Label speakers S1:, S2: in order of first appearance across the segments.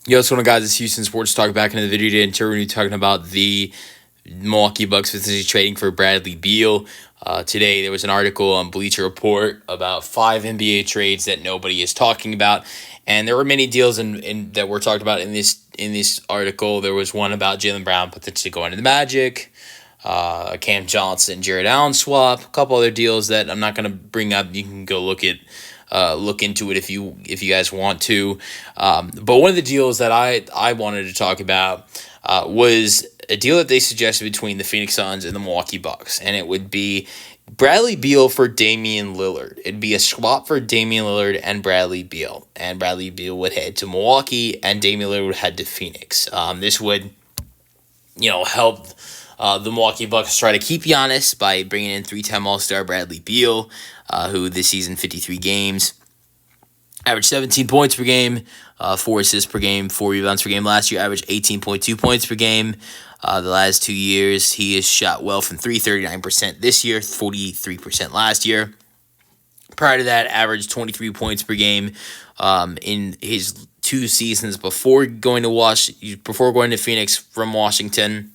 S1: Yo, what's going on, guys? It's Houston Sports Talk back into the video today. And today we're going to be talking about the Milwaukee Bucks potentially trading for Bradley Beal. Today there was an article on Bleacher Report about 5 NBA trades that nobody is talking about, and there were many deals in that were talked about in this article. There was one about Jaylen Brown potentially going to the Magic, Cam Johnson, Jared Allen swap, a couple other deals that I'm not going to bring up. You can go look into it if you guys want to. But one of the deals that I wanted to talk about was a deal that they suggested between the Phoenix Suns and the Milwaukee Bucks, and it would be Bradley Beal for Damian Lillard. It'd be a swap for Damian Lillard and Bradley Beal, and Bradley Beal would head to Milwaukee, and Damian Lillard would head to Phoenix. This would, help the Milwaukee Bucks try to keep Giannis by bringing in 3-time All-Star Bradley Beal, who this season 53 games, averaged 17 points per game, 4 assists per game, 4 rebounds per game. Last year, averaged 18.2 points per game. The last 2 years, he has shot well from 39% this year, 43% last year. Prior to that, averaged 23 points per game in his 2 seasons before going to Phoenix from Washington.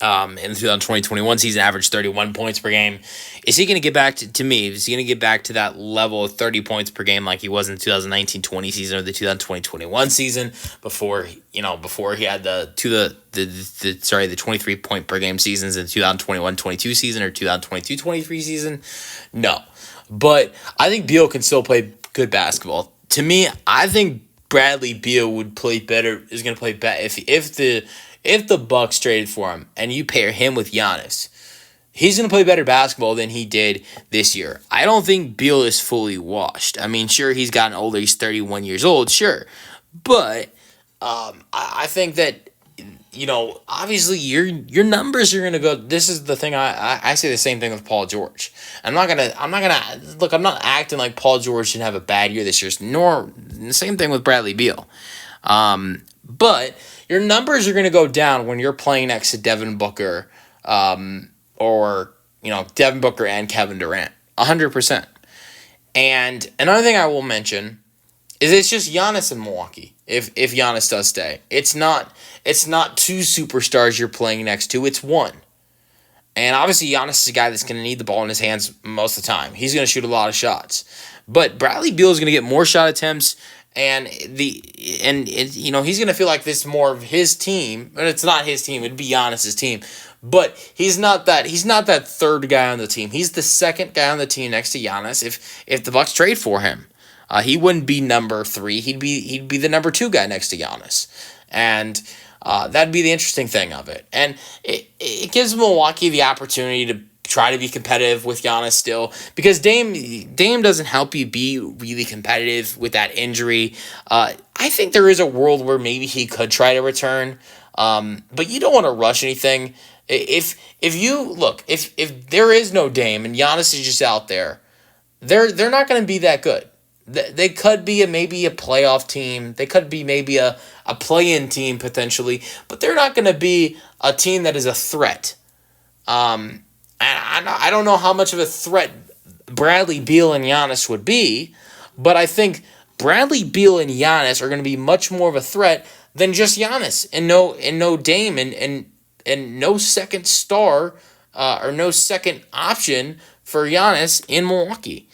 S1: In the 2020-21 season, averaged 31 points per game. Is he going to get back to me? Is he going to get back to that level of 30 points per game like he was in the 2019-20 season or the 2020-21 season before he had the 23 point per game seasons in the 2021-22 season or 2022-23 season? No. But I think Beal can still play good basketball. To me, I think Bradley Beal would play better. Is going to play better if the Bucks traded for him and you pair him with Giannis. He's going to play better basketball than he did this year. I don't think Beal is fully washed. I mean, sure, he's gotten older. He's 31 years old, sure. But I think that, obviously your numbers are gonna go. This is the thing. I say the same thing with Paul George. I'm not acting like Paul George didn't have a bad year this year. Nor the same thing with Bradley Beal. But your numbers are gonna go down when you're playing next to Devin Booker, or Devin Booker and Kevin Durant, 100%. And another thing I will mention is it's just Giannis in Milwaukee. If Giannis does stay, it's not 2 superstars you're playing next to. It's 1. And obviously Giannis is a guy that's going to need the ball in his hands most of the time. He's going to shoot a lot of shots. But Bradley Beal is going to get more shot attempts, and he's going to feel like this is more of his team. But it's not his team. It'd be Giannis's team. But he's not that third guy on the team. He's the second guy on the team next to Giannis if the Bucks trade for him. He wouldn't be number 3. He'd be the number 2 guy next to Giannis. And that'd be the interesting thing of it. And it gives Milwaukee the opportunity to try to be competitive with Giannis still, because Dame doesn't help you be really competitive with that injury. I think there is a world where maybe he could try to return, but you don't want to rush anything. If there is no Dame and Giannis is just out there, they're not going to be that good. They could be maybe a playoff team. They could be maybe a play-in team potentially, but they're not going to be a team that is a threat. And I don't know how much of a threat Bradley Beal and Giannis would be, but I think Bradley Beal and Giannis are going to be much more of a threat than just Giannis and no Dame and no second star or no second option for Giannis in Milwaukee.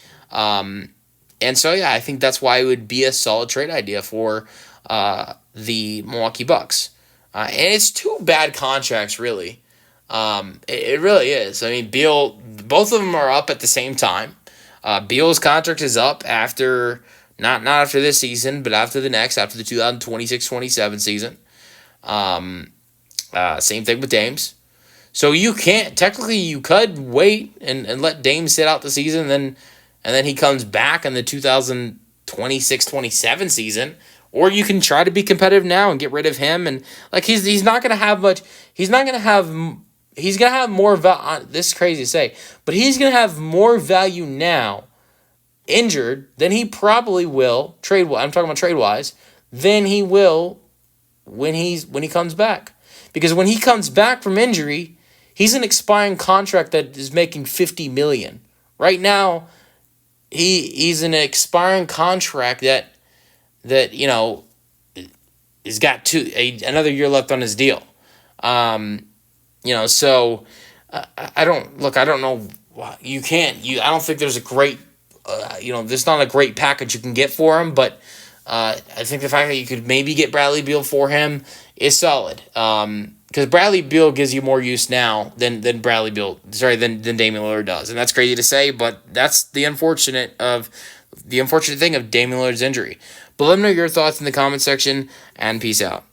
S1: And so, yeah, I think that's why it would be a solid trade idea for the Milwaukee Bucks. And it's 2 bad contracts, really. It really is. I mean, Beal, both of them are up at the same time. Beal's contract is up after, not after this season, but after the 2026-27 season. Same thing with Dame's. So you could wait and let Dame sit out the season, and then he comes back in the 2026-27 season, or you can try to be competitive now and get rid of him. And he's not going to have much. He's going to have more value. This is crazy to say, but he's going to have more value now, injured, than he probably will I'm talking about trade wise, than he will when he comes back. Because when he comes back from injury, he's an expiring contract that is making $50 million right now. He's an expiring contract that he's got another year left on his deal. So I don't know. I don't think there's a great, there's not a great package you can get for him, but I think the fact that you could maybe get Bradley Beal for him is solid. Because Bradley Beal gives you more use now than than Damian Lillard does, and that's crazy to say, but that's the unfortunate thing of Damian Lillard's injury. But let me know your thoughts in the comment section, and peace out.